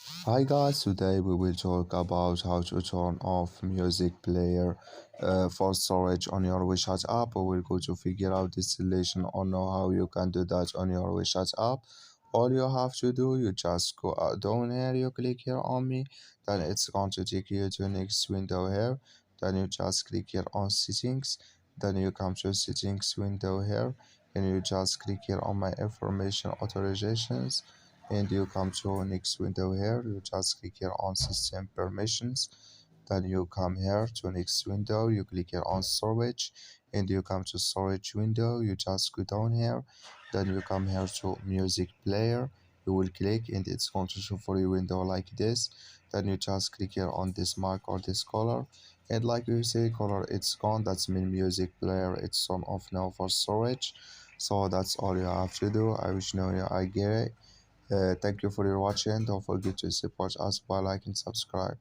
Hi guys, today we will talk about how to turn off music player for storage on your WeChat app. We will go to figure out this solution or know how you can do that on your WeChat app. All you have to do, you just go down here, you click here on me, then it's going to take you to next window here. Then you just click here on settings, then you come to settings window here, and you just click here on my information authorizations, and you come to next window here. You just click here on system permissions, then you come here to next window, you click here on storage, and you come to storage window. You just go down here, then you come here to music player. You will click and it's going to show for you window like this. Then you just click here on this mark or this color, and like you say color, it's gone. That's mean music player it's on off now for storage. So that's all you have to do. I wish you know I get it. Thank you for your watching. Don't forget to support us by liking, subscribe.